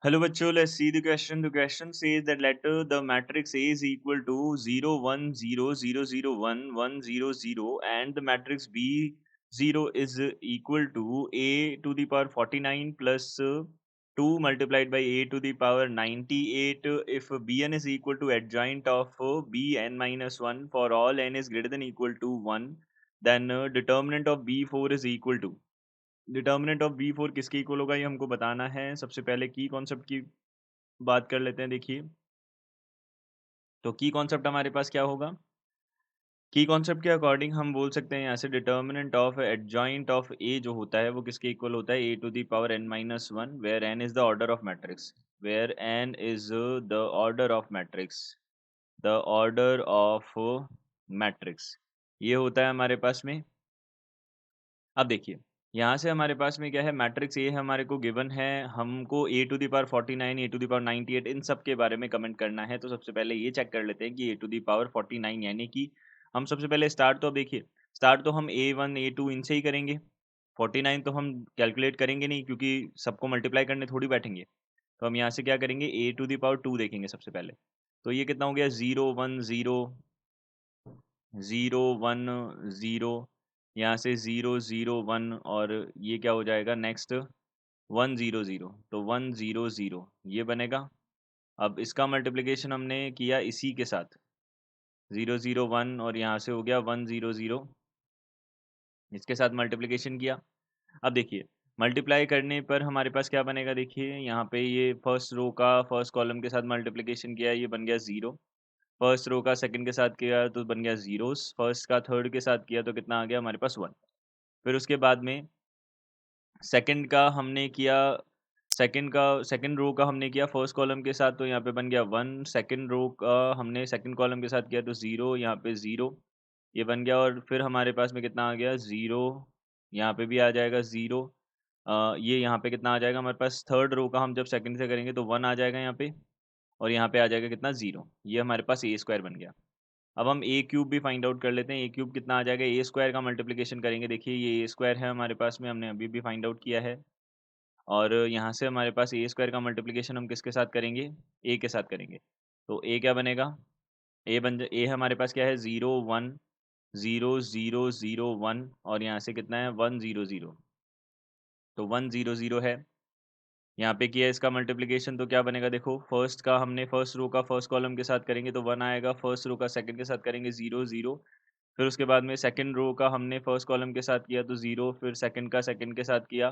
Hello bachcho, let's see the question. The question says that let the matrix A is equal to 0 1 0 0 0 1 1 0 0 and the matrix B 0 is equal to A to the power 49 plus 2 multiplied by A to the power 98 if Bn is equal to adjoint of Bn minus 1 for all n is greater than equal to 1, then determinant of B4 is equal to determinant of B four किसके equal होगा ये हमको बताना है। सबसे पहले की concept की बात कर लेते हैं। देखिए, तो की कॉन्सेप्ट हमारे पास क्या होगा? की कॉन्सेप्ट के अकॉर्डिंग हम बोल सकते हैं यहाँ से determinant of adjoint of A जो होता है वो किसके इक्वल होता है? A to the power n minus one, where n is the order of matrix, where n is the order of matrix, the order of matrix, ये होता है हमारे पास में। अब देखिए, यहाँ से हमारे पास में क्या है, मैट्रिक्स ए हमारे को गिवन है, हमको A to the power 49 A to the power 98 इन सब के बारे में कमेंट करना है। तो सबसे पहले ये चेक कर लेते हैं कि ए टू द पावर 49 यानी कि हम सबसे पहले स्टार्ट तो अब देखिए, स्टार्ट तो हम A1 A2 इनसे ही करेंगे। 49 तो हम कैलकुलेट करेंगे नहीं क्योंकि सबको मल्टीप्लाई करने थोड़ी बैठेंगे। तो हम यहाँ से क्या करेंगे, ए टू द पावर 2 देखेंगे सबसे पहले। तो ये कितना हो गया, 0 1 0 0 1 0, यहाँ से 0 0 1 और ये क्या हो जाएगा नेक्स्ट 1 0 0, तो 1 0 0 ये बनेगा। अब इसका मल्टीप्लिकेशन हमने किया इसी के साथ 0 0 1 और यहाँ से हो गया 1 0 0, इसके साथ मल्टीप्लिकेशन किया। अब देखिए, मल्टीप्लाई करने पर हमारे पास क्या बनेगा, देखिए यहाँ पे ये फर्स्ट रो का फर्स्ट कॉलम के साथ मल्टीप्लिकेशन किया, ये बन गया 0। फर्स्ट रो का सेकंड के साथ किया तो बन गया जीरोस, फर्स्ट का थर्ड के साथ किया तो कितना आ गया हमारे पास 1। फिर उसके बाद में सेकंड का हमने किया, सेकंड रो का हमने किया फर्स्ट कॉलम के साथ तो यहाँ पे बन गया 1। सेकंड रो का हमने सेकंड कॉलम के साथ किया तो 0, यहाँ पे 0 ये बन गया। और फिर हमारे पास में कितना आ गया 0, यहाँ पे भी आ जाएगा 0। ये यहाँ पे कितना आ जाएगा हमारे पास, थर्ड रो का हम जब सेकंड से करेंगे तो 1 आ जाएगा यहाँ पे, और यहाँ पे आ जाएगा कितना 0। ये हमारे पास ए स्क्वायर बन गया। अब हम ए क्यूब भी फाइंड आउट कर लेते हैं। ए क्यूब कितना आ जाएगा, ए स्क्वायर का मल्टीप्लिकेशन करेंगे। देखिए ये ए स्क्वायर है हमारे पास में, हमने अभी भी फाइंड आउट किया है। और यहाँ से हमारे पास ए स्क्वायर का मल्टीप्लिकेशन हम किसके साथ करेंगे, ए के साथ करेंगे। तो ए क्या बनेगा, ए हमारे पास क्या है 0 1 0 0 0 1 और यहाँ से कितना है 1 0 0, तो 1 0 0 है। यहाँ पे किया इसका मल्टीप्लिकेशन तो क्या बनेगा, देखो फर्स्ट का हमने फर्स्ट रो का फर्स्ट कॉलम के साथ करेंगे तो 1 आएगा, फर्स्ट रो का सेकंड के साथ करेंगे 0 0। फिर उसके बाद में सेकंड रो का हमने फर्स्ट कॉलम के साथ किया तो 0, फिर सेकंड का सेकंड के साथ किया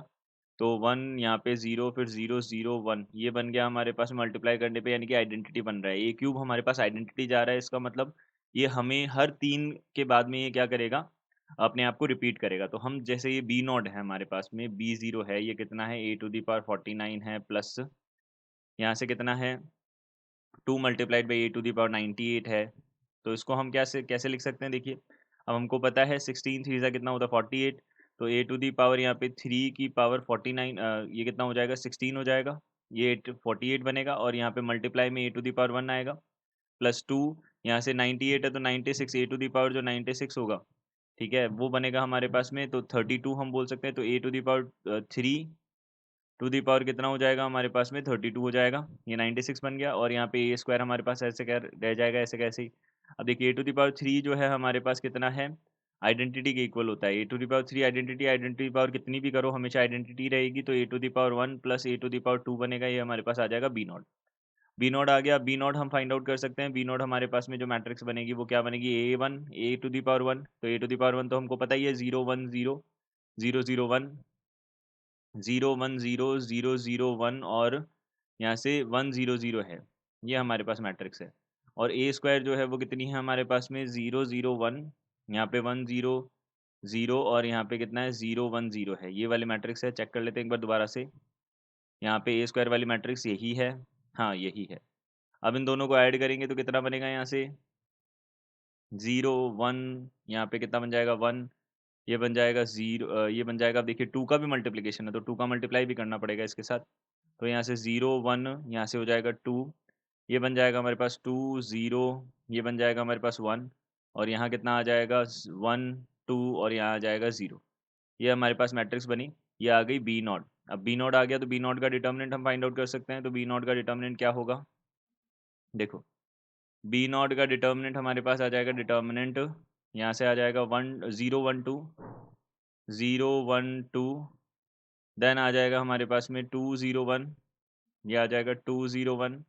तो 1, यहाँ पे 0, फिर 0 0 1, ये बन गया हमारे पास मल्टीप्लाई करने पे, यानी कि आइडेंटिटी बन रहा है। ए क्यूब हमारे पास आइडेंटिटी जा रहा है, इसका मतलब ये हमें हर 3 के बाद में ये क्या करेगा, अपने आप को रिपीट करेगा। तो हम जैसे ये बी नॉट है हमारे पास में, बी ज़ीरो है, ये कितना है ए टू द पावर 49 है, प्लस यहाँ से कितना है 2 multiplied by A to the power 98 है। तो इसको हम कैसे कैसे लिख सकते हैं, देखिए अब हमको पता है 16 थ्री ज़ा कितना होता है 48, तो ए टू दी पावर यहाँ पे 3 की पावर 49, ये कितना हो जाएगा 16 हो जाएगा, ये 48 बनेगा। और यहाँ पे मल्टीप्लाई में ए टू दी पावर 1 आएगा, प्लस 2, यहाँ से 98 है तो 96 ए टू दी पावर जो 96 होगा, ठीक है, वो बनेगा हमारे पास में। तो 32 हम बोल सकते हैं, तो A to the power 3 to the power कितना हो जाएगा हमारे पास में 32 हो जाएगा, ये 96 बन गया। और यहाँ पे ए स्क्वायर हमारे पास ऐसे क्या रह जाएगा, ऐसे कैसे ही। अब देखिए ए टू दी पावर 3 जो है हमारे पास कितना है, आइडेंटिटी के इक्वल होता है। A to the power 3 identity, identity power कितनी भी करो हमेशा आइडेंटिटी रहेगी, तो A to the power 1 plus A to the power 2 बनेगा, ये हमारे पास आ जाएगा बी नॉट। बी नॉट आ गया, बी नॉट हम फाइंड आउट कर सकते हैं। बी नॉट हमारे पास में जो मैट्रिक्स बनेगी वो क्या बनेगी, A1 A to the power 1, तो ए टू दी पावर 1 तो हमको पता ही है 0 1 0 0 0 1 0 1 0 0 0 1 और यहाँ से 1 0 0 है, ये हमारे पास मैट्रिक्स है। और ए स्क्वायर जो है वो कितनी है हमारे पास में 0 0 1, यहाँ पे 1 0 0 और यहाँ पे कितना है 0 1 0 है, ये वाली मैट्रिक्स है। चेक कर लेते हैं एक बार दोबारा से, यहाँ पे ए स्क्वायर वाली मैट्रिक्स यही है, हाँ यही है। अब इन दोनों को ऐड करेंगे तो कितना बनेगा, यहाँ से 0 1, यहाँ पे कितना बन जाएगा 1, ये बन जाएगा 0, ये बन जाएगा। अब देखिए 2 का भी मल्टीप्लिकेशन है तो 2 का मल्टीप्लाई भी करना पड़ेगा इसके साथ। तो यहाँ से 0 1, यहाँ से हो जाएगा 2, ये बन जाएगा हमारे पास 2 0, ये बन जाएगा हमारे पास 1, और यहाँ कितना आ जाएगा 1 2 और यहाँ आ जाएगा 0। ये हमारे पास मैट्रिक्स बनी, ये आ गई बी नॉट। अब बी नॉट आ गया तो बी नॉट का डिटर्मिनेंट हम फाइंड आउट कर सकते हैं। तो बी नॉट का डिटर्मिनेंट क्या होगा, देखो बी नॉट का डिटर्मिनेंट हमारे पास आ जाएगा, डिटर्मिनेंट यहाँ से आ जाएगा 1 0 1 2 देन आ जाएगा हमारे पास में 2 0 1, ये आ जाएगा 2 0 1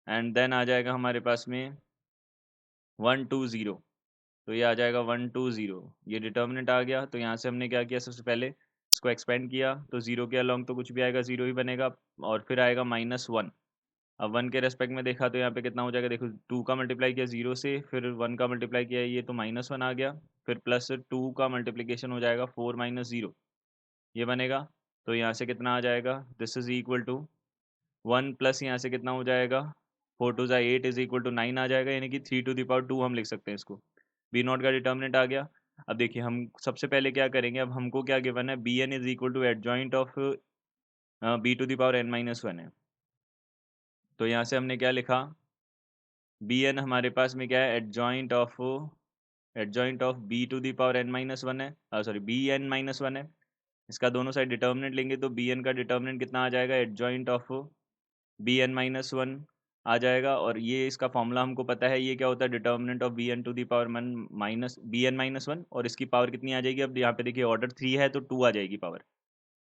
एंड देन आ जाएगा हमारे पास में 1 2 0, तो ये आ जाएगा 1 2 0। ये डिटर्मिनेंट आ गया। तो यहाँ से हमने क्या किया, सबसे पहले इसको एक्सपेंड किया तो जीरो के अलॉन्ग तो कुछ भी आएगा, जीरो ही बनेगा। और फिर आएगा -1। अब 1 के रेस्पेक्ट में देखा तो यहाँ पे कितना हो जाएगा, देखो 2 का मल्टीप्लाई किया जीरो से, फिर 1 का मल्टीप्लाई किया, ये तो -1 आ गया। फिर प्लस 2 का मल्टीप्लिकेशन हो जाएगा 4 - 0, ये बनेगा। तो यहाँ से कितना आ जाएगा, this is equal to 1 plus यहाँ से कितना हो जाएगा, 4 2 8 इज इक्वल टू 9 आ जाएगा, यानी कि 3 to the power 2 हम लिख सकते हैं इसको। बी नॉट का डिटर्मिनेंट आ गया। अब देखिए हम सबसे पहले क्या करेंगे, अब हमको क्या गिवन है, B N is equal to adjoint of b⁻n - 1 है। तो यहाँ से हमने क्या लिखा, बी एन हमारे पास में क्या है, एडजॉइंट ऑफ b⁻n - 1 है, सॉरी bn - 1 है। इसका दोनों साइड डिटर्मिनेंट लेंगे तो bn का डिटर्मिनेंट कितना आ जाएगा, एडजॉइंट ऑफ bn - 1 आ जाएगा। और ये इसका फॉर्मूला हमको पता है, ये क्या होता है, डिटर्मिनेंट ऑफ bn और इसकी पावर कितनी आ जाएगी, अब यहाँ पे देखिए ऑर्डर 3 है तो 2 आ जाएगी पावर,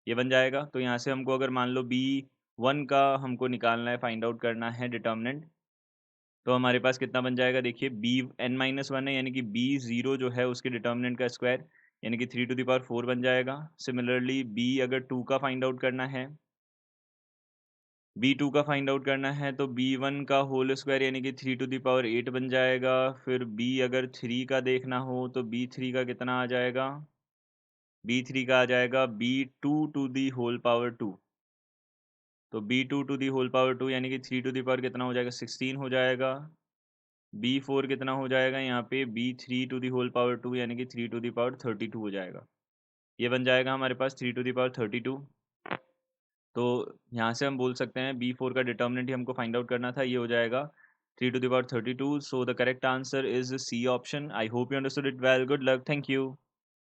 ये बन जाएगा। तो यहाँ से हमको अगर मान लो b1 का हमको निकालना है, फाइंड आउट करना है डिटर्मिनेंट, तो हमारे पास कितना बन जाएगा, देखिए bn - 1 है, यानी कि b0 जो है उसके डिटर्मिनेंट का स्क्वायर, यानी कि 3 to the power 4 बन जाएगा। सिमिलरली b अगर 2 का फाइंड आउट करना है, b2 का फाइंड आउट करना है तो b1 का होल स्क्वायर यानी कि 3 to the power 8 बन जाएगा। फिर b अगर 3 का देखना हो तो b3 का कितना आ जाएगा, b3 का आ जाएगा b2 to the whole power 2। तो b2 to the whole power 2 यानी कि 3 to the power कितना हो जाएगा, 16 हो जाएगा। b4 कितना हो जाएगा यहाँ पे, b3 to the whole power 2 यानी कि 3 to the power 32 हो जाएगा। ये बन जाएगा हमारे पास 3 to the power 32। तो यहाँ से हम बोल सकते हैं b4 का डिटर्मिनेंट ही हमको फाइंड आउट करना था, ये हो जाएगा 3 to the power 32। So the correct answer is C option. I hope you understood it well. Good luck, thank you.